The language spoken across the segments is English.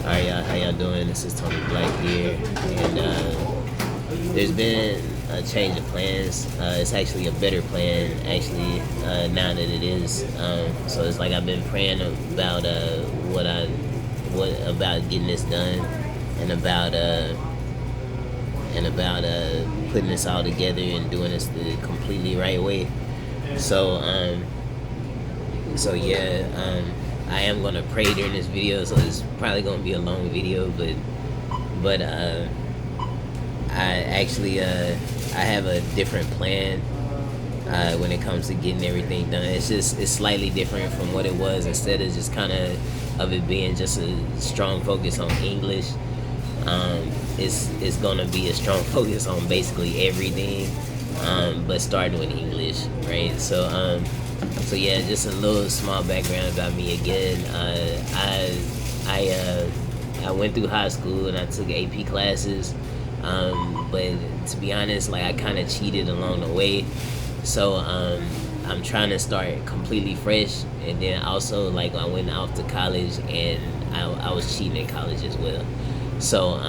Alright, y'all, how y'all doing? This is Tony Black here, and there's been a change of plans. It's actually a better plan, actually, now that it is. So it's like I've been praying about what about getting this done, and about putting this all together and doing this the completely right way. So I am gonna pray during this video, so it's probably gonna be a long video, but I actually I have a different plan when it comes to getting everything done. It's slightly different from what it was. Instead of just kind of it being just a strong focus on English, it's gonna be a strong focus on basically everything, but starting with English, right? So yeah, just a little small background about me again. I went through high school and I took AP classes, but to be honest, like I kind of cheated along the way. So I'm trying to start completely fresh, and then also like I went off to college and I was cheating in college as well. So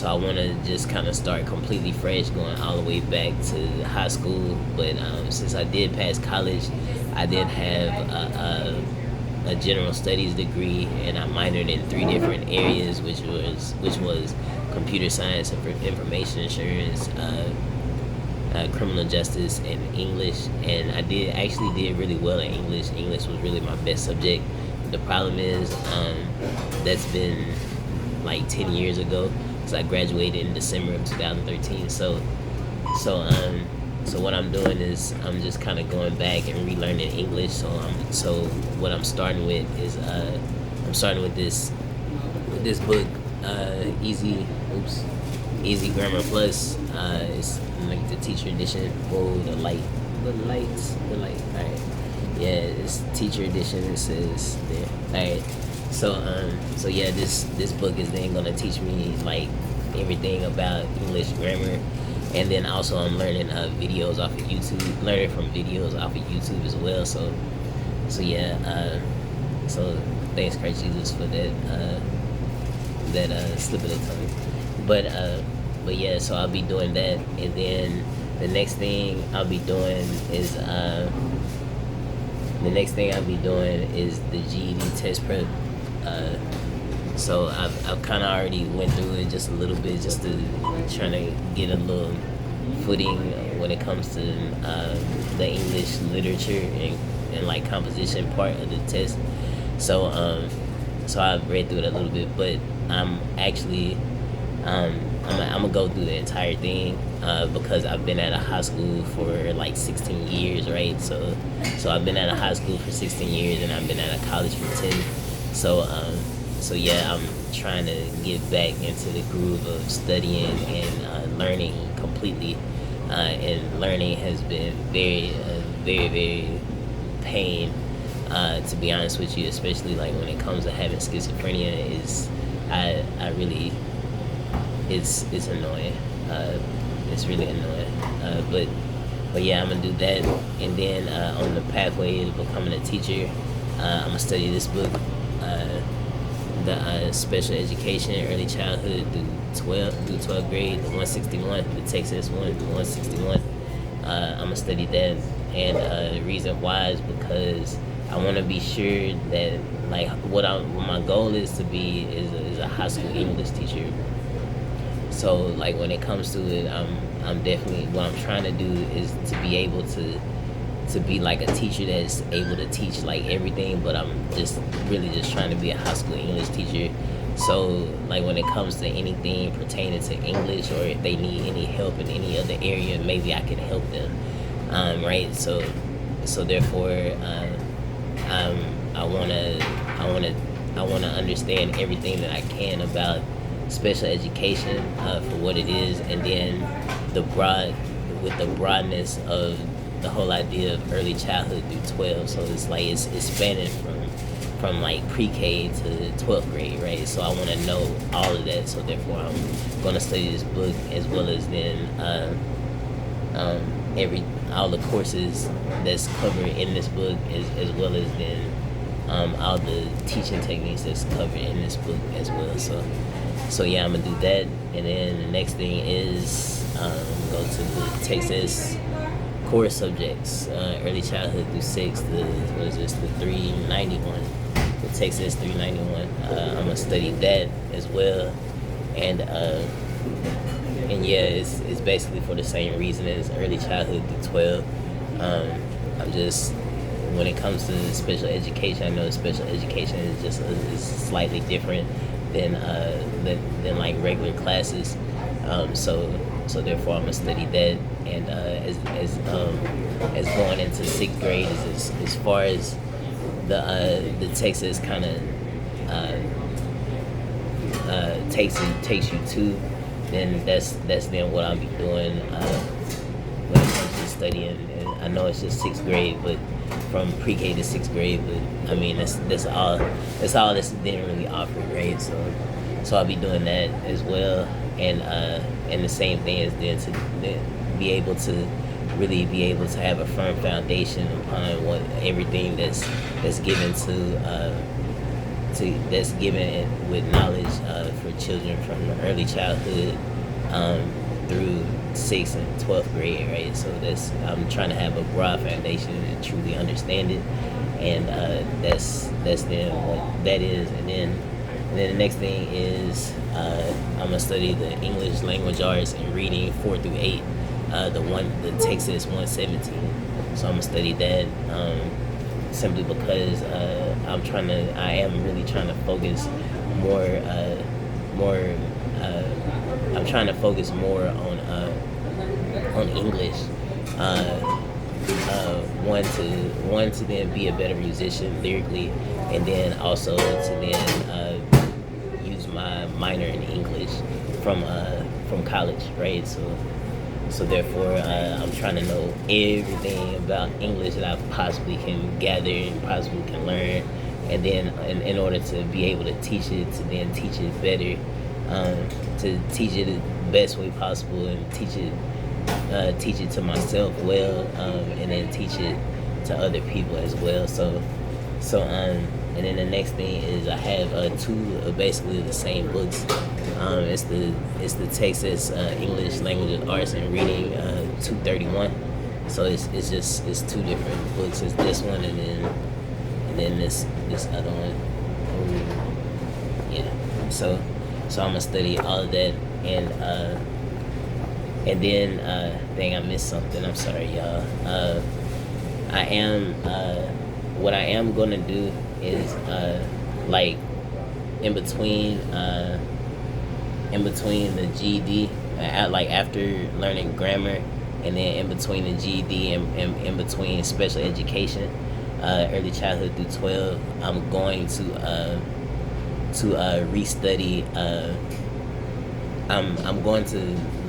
I want to just kind of start completely fresh, going all the way back to high school. But since I did pass college, I did have a general studies degree, and I minored in 3 different areas, which was computer science, information insurance, criminal justice, and English. And I did really well in English. English was really my best subject. The problem is that's been like 10 years ago, because I graduated in December of 2013. So what I'm doing is I'm just kind of going back and relearning English. So what I'm starting with is I'm starting with this book, Easy Grammar Plus. It's like the teacher edition. Whoa, the light. All right. Yeah, it's teacher edition. It says there. All right. So yeah, this book is then gonna teach me like everything about English grammar, and then also I'm learning videos off of YouTube, learning from videos off of YouTube as well. So yeah, so thanks Christ Jesus for that slip of the tongue. But yeah, so I'll be doing that, and then the next thing I'll be doing is the GED test prep. So I've kind of already went through it just a little bit, just to trying to get a little footing when it comes to the English literature and like composition part of the test. So I've read through it a little bit, but I'm actually I'm gonna go through the entire thing because I've been at a high school for like 16 years, right? So I've been at a high school for 16 years, and I've been at a college for 10. So yeah, I'm trying to get back into the groove of studying and learning completely. And learning has been very, very pain. To be honest with you, especially like when it comes to having schizophrenia, I really, it's annoying. It's really annoying. But yeah, I'm gonna do that, and then on the pathway to becoming a teacher, I'm gonna study this book, the special education early childhood through 12th grade, the 161, the Texas one, the 161. I'm gonna study that, and the reason why is because I want to be sure that like what my goal is to be is a high school English teacher. So like when it comes to it, I'm definitely, what I'm trying to do is to be able to be like a teacher that's able to teach like everything, but I'm just really just trying to be a high school English teacher. So like when it comes to anything pertaining to English, or if they need any help in any other area, maybe I can help them. Right? So therefore, I wanna understand everything that I can about special education for what it is, and then the broadness of the whole idea of early childhood through 12. So it's like it's spanning from like pre-K to 12th grade, right? So I want to know all of that. So therefore, I'm going to study this book, as well as then all the courses that's covered in this book, as well as then all the teaching techniques that's covered in this book as well. So yeah, I'm gonna do that, and then the next thing is go to the Texas core subjects, early childhood through six. What is this? The 391, the Texas 391. I'm gonna study that as well, and yeah, it's basically for the same reason as early childhood through 12. I'm just when it comes to special education, I know special education is slightly different than like regular classes. So therefore, I'm gonna study that, and as going into sixth grade is as far as the Texas kind of takes you to, then that's then what I'll be doing when it comes to studying. And I know it's just sixth grade, but from pre-K to sixth grade, but I mean that's all that's didn't really offer, right? So I'll be doing that as well, and the same thing is then to be able to really be able to have a firm foundation upon what everything that's given that's given with knowledge for children from early childhood through 6th and 12th grade, right? So I'm trying to have a broad foundation and truly understand it, and that's then what that is, and then the next thing is I'm gonna study the English language arts and reading 4 through 8, the Texas 117. So I'm gonna study that simply because I am really trying to focus more. I'm trying to focus more on English. One to then be a better musician lyrically, and then also to then use my minor in English from college, right? So therefore, I'm trying to know everything about English that I possibly can gather and possibly can learn, and then in order to be able to teach it, to then teach it better, to teach it the best way possible, and teach it to myself well, and then teach it to other people as well. And then the next thing is I have two basically the same books. It's the Texas English Language Arts and Reading 231. So it's two different books. It's this one and then this other one. Yeah. So I'm gonna study all of that, and then dang, I missed something. I'm sorry, y'all. What I am gonna do is like in between the GED, like after learning grammar, and then in between the GED and in between special education, early childhood through 12, I'm going to restudy. I'm going to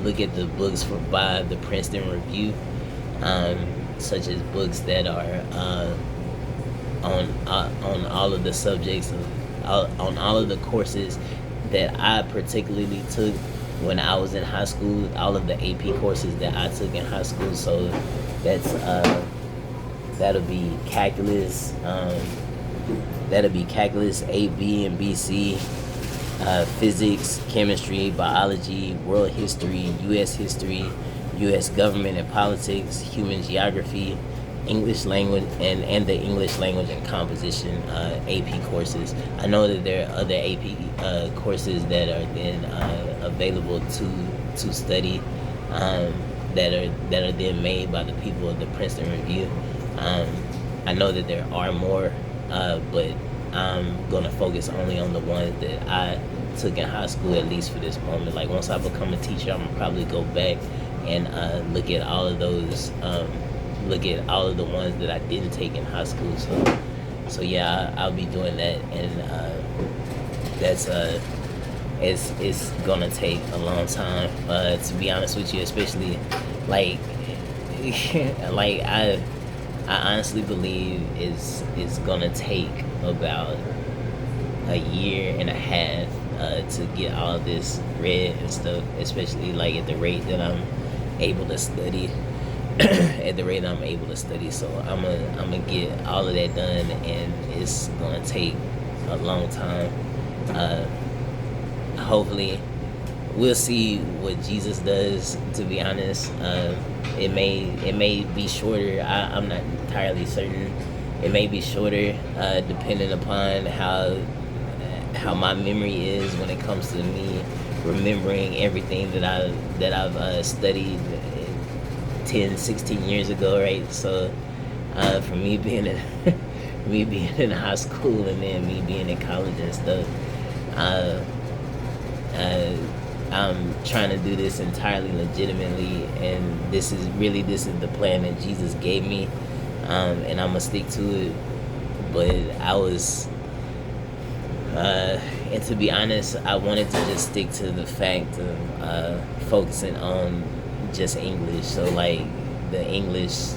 look at the books by the Princeton Review, such as books that are on all of the subjects on all of the courses that I particularly took when I was in high school, all of the AP courses that I took in high school. So that'll be calculus, A, B, and BC, physics, chemistry, biology, world history, U.S. government and politics, human geography, English language, and the English language and composition AP courses. I know that there are other AP courses that are then available to study, that are then made by the people of the Princeton Review. I know that there are more, but I'm gonna focus only on the ones that I took in high school, at least for this moment. Like once I become a teacher, I'm gonna probably go back and look at all of those. Look at all of the ones that I didn't take in high school. So yeah, I'll be doing that, and that's it's gonna take a long time, to be honest with you, especially like like I honestly believe it's gonna take about a year and a half to get all of this read and stuff, especially like at the rate that I'm able to study. at the rate I'm able to study. So I'm gonna get all of that done, and it's gonna take a long time. Uh, Hopefully, we'll see what Jesus does. To be honest, it may be shorter. I'm not entirely certain. It may be shorter, depending upon how my memory is when it comes to me remembering everything that I've studied 10, 16 years ago, right? So, for me being in me being in high school and then me being in college and stuff, uh, uh, I'm trying to do this entirely legitimately, and this is the plan that Jesus gave me, and I'm gonna stick to it. But and to be honest, I wanted to just stick to the fact of focusing on just English. So like the English,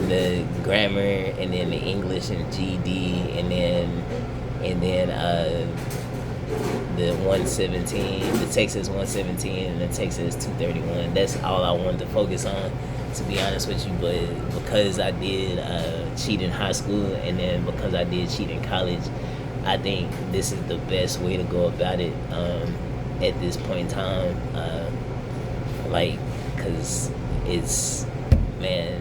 the grammar, and then the English and GD, and then the 117, the Texas 117, and the Texas 231. That's all I wanted to focus on, to be honest with you. But because I did cheat in high school, and then because I did cheat in college, I think this is the best way to go about it, at this point in time. Like, cause it's, man,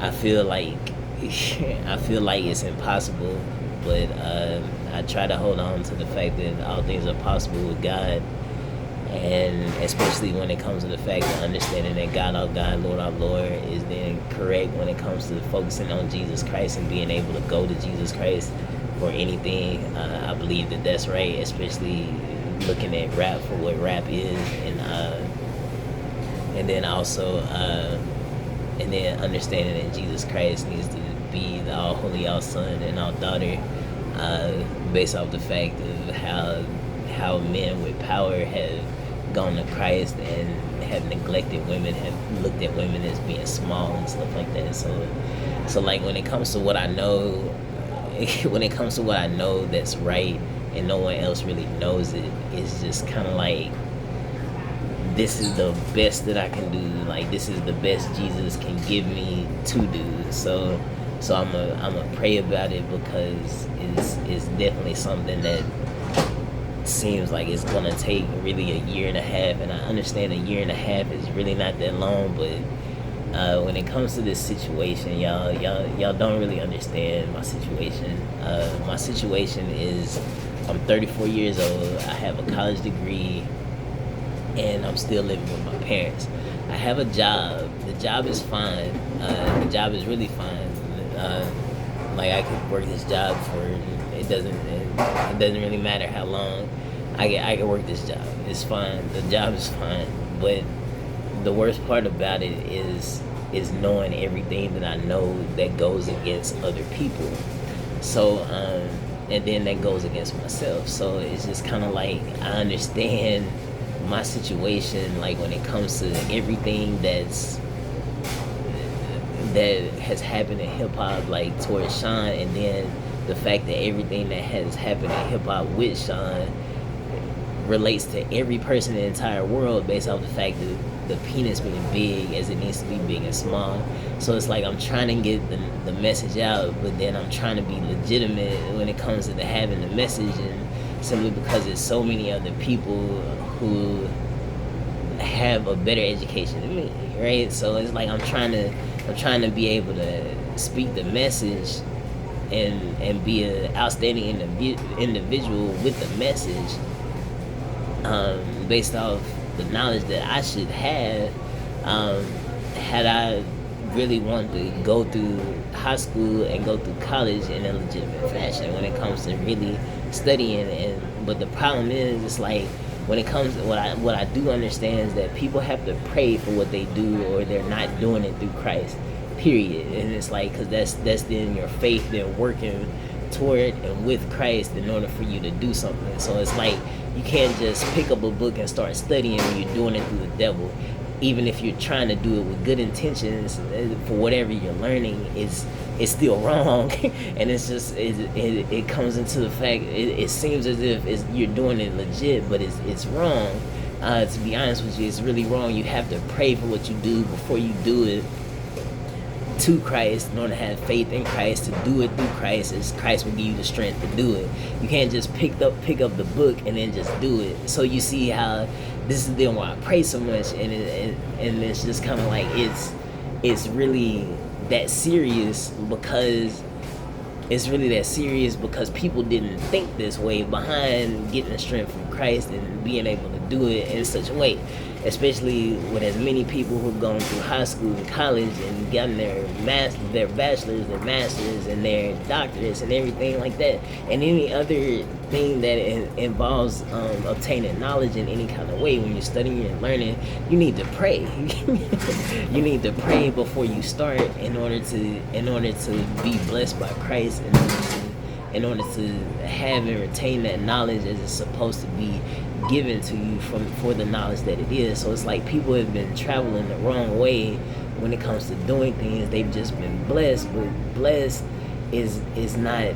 I feel like I feel like it's impossible, but I try to hold on to the fact that all things are possible with God, and especially when it comes to the fact of understanding that God our God, Lord our Lord, is then correct when it comes to focusing on Jesus Christ and being able to go to Jesus Christ for anything. I believe that that's right, especially looking at rap for what rap is, and then also and then understanding that Jesus Christ needs to be the all holy, all son, and all daughter, based off the fact of how men with power have gone to Christ and have neglected women, have looked at women as being small and stuff like that. So like when it comes to what I know, when it comes to what I know that's right, and no one else really knows it, it's just kind of like, this is the best that I can do. Like, this is the best Jesus can give me to do. So I'm a pray about it, because it's definitely something that seems like it's gonna take really a year and a half, and I understand a year and a half is really not that long, but when it comes to this situation, y'all don't really understand my situation. My situation is, I'm 34 years old. I have a college degree, and I'm still living with my parents. I have a job. The job is fine. The job is really fine. Like, I could work this job for, it doesn't really matter how long. I can work this job. It's fine. The job is fine. But the worst part about it is knowing everything that I know that goes against other people. So and then that goes against myself. So it's just kind of like, I understand my situation, like when it comes to everything that has happened in hip-hop, like towards Sean, and then the fact that everything that has happened in hip-hop with Sean relates to every person in the entire world, based off the fact that the penis being big as it needs to be big and small. So it's like, I'm trying to get the message out, but then I'm trying to be legitimate when it comes to having the message, and simply because there's so many other people who have a better education than me, right? So it's like, I'm trying to be able to speak the message and be an outstanding individual with the message, based off the knowledge that I should have, had I really wanted to go through high school and go through college in a legitimate fashion when it comes to really studying. But the problem is, it's like, when it comes to what I do understand is that people have to pray for what they do, or they're not doing it through Christ, period. And it's like, because that's then your faith then working toward and with Christ in order for you to do something. So it's like, you can't just pick up a book and start studying when you're doing it through the devil. Even if you're trying to do it with good intentions, for whatever you're learning, it's still wrong. And it's just, it comes into the fact, it seems as if you're doing it legit, but it's wrong, To be honest with you, it's really wrong. You have to pray for what you do before you do it to Christ, in order to have faith in Christ, to do it through Christ, as Christ will give you the strength to do it. You can't just pick up the book and then just do it. So you see how this is then why I pray so much, and it's just kind of like it's really that serious, because people didn't think this way behind getting the strength from Christ and being able to do it in such a way. Especially with as many people who've gone through high school and college and gotten their bachelors, their masters, and their doctorates and everything like that, and any other thing that involves obtaining knowledge in any kind of way. When you're studying and learning, you need to pray. You need to pray before you start in order to be blessed by Christ, in order to have and retain that knowledge as it's supposed to be given to you for the knowledge that it is. So it's like people have been traveling the wrong way when it comes to doing things. They've just been blessed, but blessed is not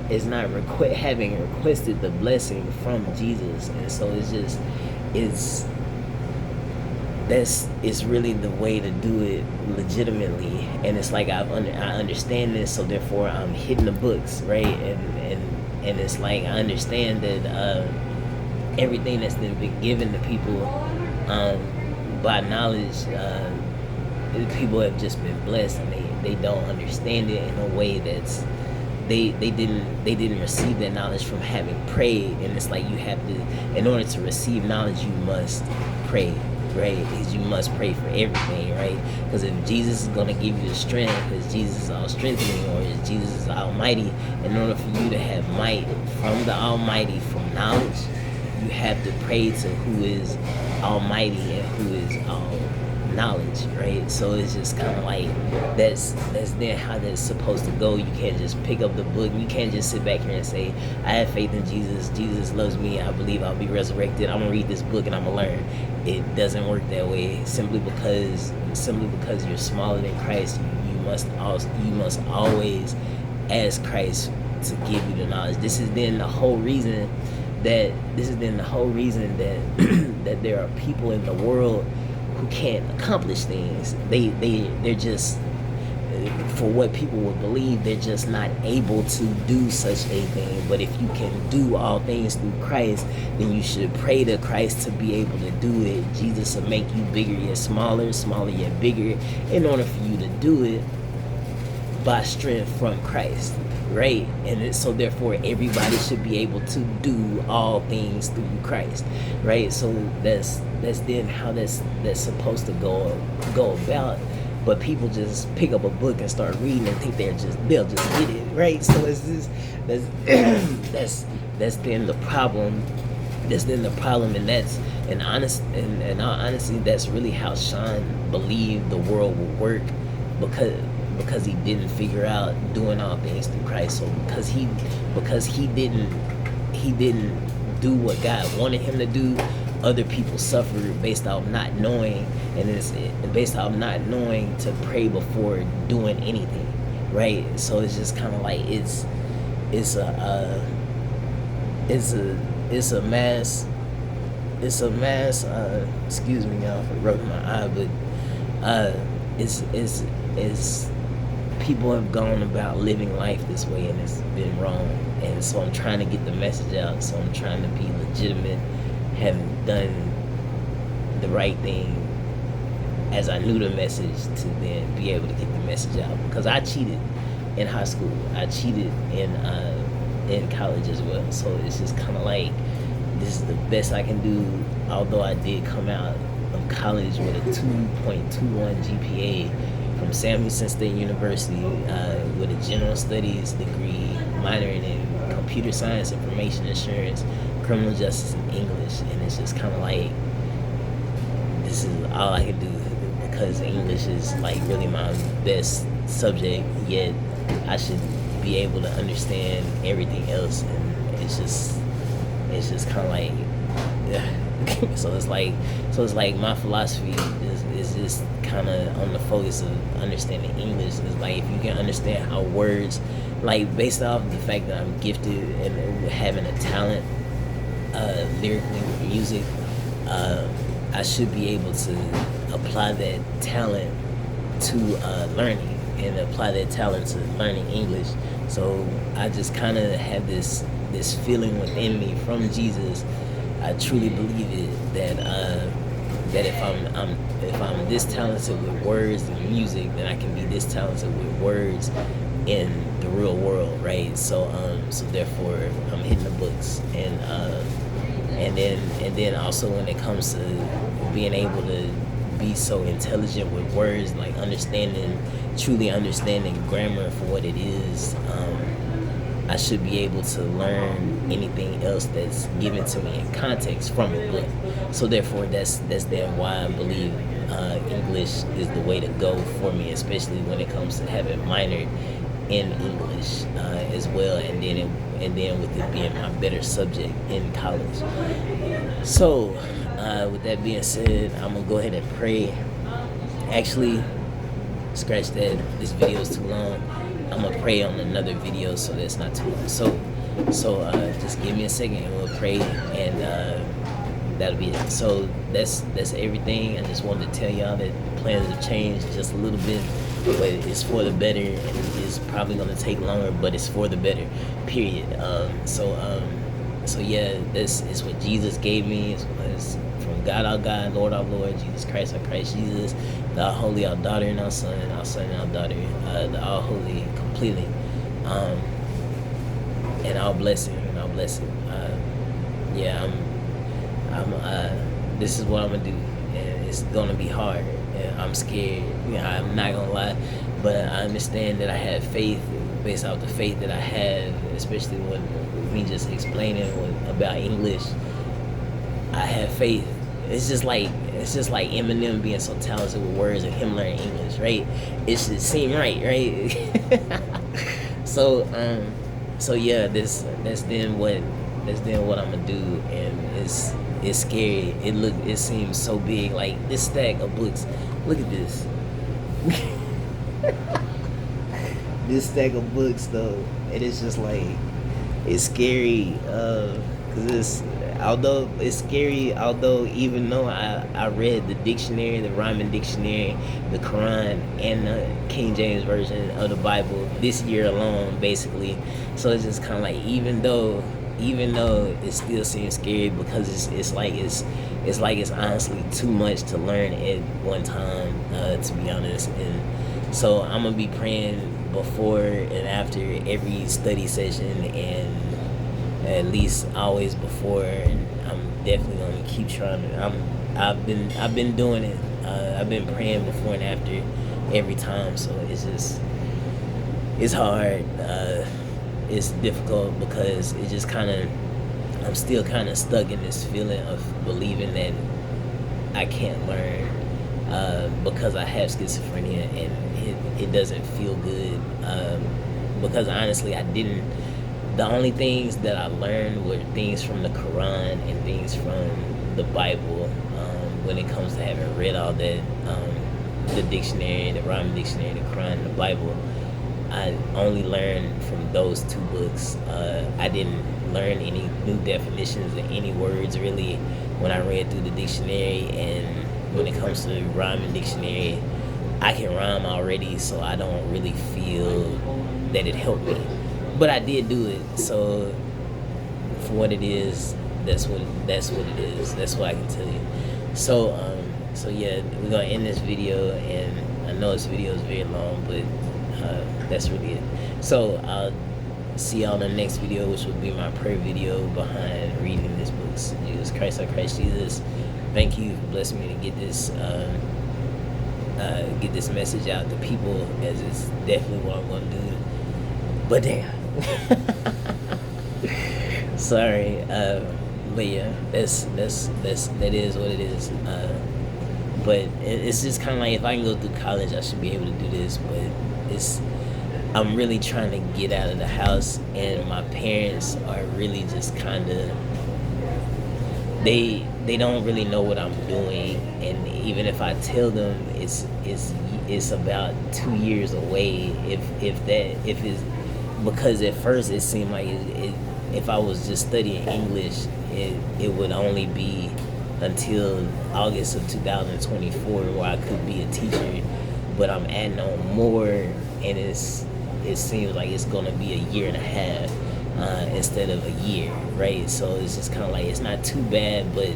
having requested the blessing from Jesus. And so it's really the way to do it legitimately. And it's like I understand this, so therefore I'm hitting the books, right? And it's like I understand that everything that's been given to people by knowledge, people have just been blessed, and they don't understand it in a way that's they didn't receive that knowledge from having prayed. And it's like you have to, in order to receive knowledge, you must pray, right? Because you must pray for everything, right? Because if Jesus is going to give you the strength, because Jesus is all strengthening, or if Jesus is almighty, in order for you to have might from the almighty, from knowledge, you have to pray to who is almighty and who is all knowledge, right? So it's just kind of like that's then how that's supposed to go. You can't just pick up the book. You can't just sit back here and say, I have faith in Jesus. Jesus loves me. I believe I'll be resurrected. I'm gonna read this book and I'm gonna learn. It doesn't work that way. Simply because you're smaller than Christ, you must always ask Christ to give you the knowledge. This is then the whole reason that that there are people in the world who can't accomplish things. They're just, for what people would believe, they're just not able to do such a thing. But if you can do all things through Christ, then you should pray to Christ to be able to do it. Jesus will make you bigger yet smaller, smaller yet bigger, in order for you to do it by strength from Christ, right? And so therefore everybody should be able to do all things through Christ, right? So that's then how that's supposed to go about. But people just pick up a book and start reading and think they'll just get it, right? So it's just that's then the problem. That's then the problem, and that's in all honesty, that's really how Sean believed the world would work, because he didn't figure out doing all things through Christ. So because he didn't do what God wanted him to do, other people suffered based off not knowing, and it's based off not knowing to pray before doing anything, right? So it's just kind of like it's a mass. Excuse me, y'all, for rubbing my eye, but it's people have gone about living life this way, and it's been wrong. And so I'm trying to get the message out. So I'm trying to be legitimate, having done the right thing as I knew the message, to then be able to get the message out. Because I cheated in high school, I cheated in college as well. So it's just kind of like, this is the best I can do. Although I did come out of college with a 2.21 GPA from Sam Houston State University, with a general studies degree, minoring in computer science, information assurance, criminal justice, and English. And it's just kind of like, this is all I can do, because English is like really my best subject, yet I should be able to understand everything else. And it's just kind of like, yeah. So it's like my philosophy is just kind of on the focus of understanding English. It's like, if you can understand how words, like based off the fact that I'm gifted and having a talent lyrically with music, I should be able to apply that talent to learning and apply that talent to learning English. So I just kind of have this feeling within me from Jesus. I truly believe it that if I'm this talented with words and music, then I can be this talented with words in the real world, right? So therefore I'm hitting the books, and then also when it comes to being able to be so intelligent with words, like truly understanding grammar for what it is, I should be able to learn anything else that's given to me in context from a book. So therefore, that's then why I believe English is the way to go for me, especially when it comes to having minored in English as well, and then with it being my better subject in college. So with that being said, I'm gonna go ahead and pray. Actually, scratch that. This video is too long. I'm gonna pray on another video, so that's not too long. So just give me a second and we'll pray, and that'll be it. So that's everything. I just wanted to tell y'all that plans have changed just a little bit, but it's for the better, and it's probably gonna take longer, but it's for the better. Period. So yeah, this is what Jesus gave me. It's from God our God, Lord our Lord, Jesus Christ our Christ Jesus, the all holy, our daughter and our son, and our daughter, the all holy completely, and our blessing, yeah, this is what I'm gonna do, and it's gonna be hard, and I'm scared. I'm not gonna lie, but I understand that I have faith based off the faith that I have, especially when me just explaining about English. I have faith. It's just like Eminem being so talented with words and him learning English, right? It should seem right? So yeah, that's then what I'm gonna do, and it's scary. It seems so big, like this stack of books. Look at this. This stack of books though, it is just like, it's scary, because although even though I read the dictionary, the Rhyming Dictionary, the Quran, and the King James Version of the Bible this year alone, basically. So it's just kind of like, even though it still seems scary, because it's like it's honestly too much to learn at one time, to be honest. And so I'm gonna be praying before and after every study session, and at least always before, and I'm definitely gonna keep trying to. I've been doing it. I've been praying before and after every time. So it's hard. It's difficult, because it just I'm still kind of stuck in this feeling of believing that I can't learn, because I have schizophrenia, and it doesn't feel good, because honestly the only things that I learned were things from the Quran and things from the Bible, when it comes to having read all that, the dictionary, the Rhyming Dictionary, the Quran, and the Bible. I only learned from those two books. I didn't learn any new definitions of any words really when I read through the dictionary, and when it comes to the Rhyming Dictionary, I can rhyme already, so I don't really feel that it helped me. But I did do it, so for what it is, that's what it is. That's what I can tell you. So yeah, we're gonna end this video, and I know this video is very long, but that's really it. So I'll see y'all in the next video, which will be my prayer video behind reading this book. Jesus Christ, our Christ Jesus. Thank you for blessing me to get this message out to people, as it's definitely what I'm gonna do. But damn. Sorry, but yeah, that is what it is. But it's just kind of like, if I can go through college, I should be able to do this. But I'm really trying to get out of the house, and my parents are really just kind of, they don't really know what I'm doing, and even if I tell them, it's about 2 years away, if it's, because at first it seemed like if I was just studying English, it would only be until August of 2024 where I could be a teacher, but I'm adding on more, and it seems like it's gonna be a year and a half instead of a year, right? So it's just kind of like, it's not too bad, but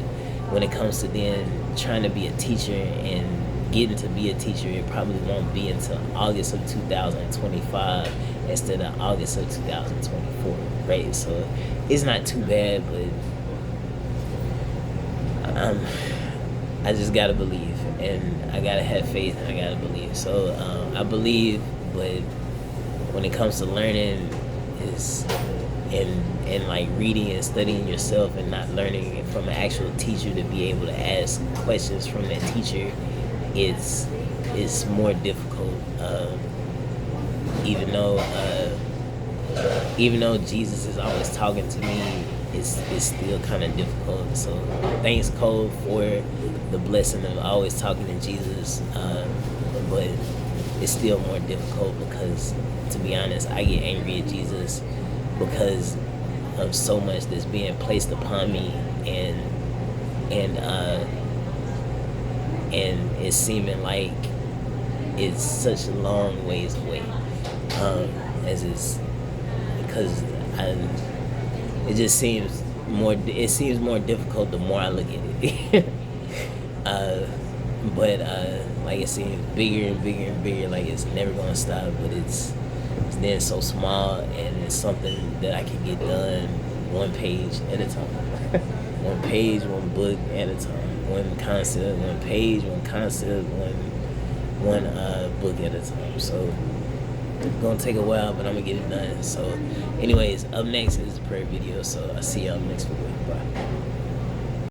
when it comes to then trying to be a teacher and getting to be a teacher, it probably won't be until August of 2025 instead of August of 2024, right? So it's not too bad, but I just gotta believe, and I gotta have faith, and I gotta believe. So I believe, but when it comes to learning, is and like reading and studying yourself and not learning from an actual teacher to be able to ask questions from that teacher, it's more difficult. Even though Jesus is always talking to me, it's still kind of difficult. So thanks, Cole, for the blessing of always talking to Jesus, but it's still more difficult because, to be honest, I get angry at Jesus because of so much that's being placed upon me, and it's seeming like it's such a long ways away, as it's because it just seems more difficult the more I look at it. But like, it seems bigger and bigger and bigger, like it's never gonna stop, but it's then so small, and it's something that I can get done one page at a time. One page, one book at a time. One concept, one page, one concept, one book at a time. So it's gonna take a while, but I'm gonna get it done. So anyways, up next is a prayer video, so I'll see y'all next video. Bye.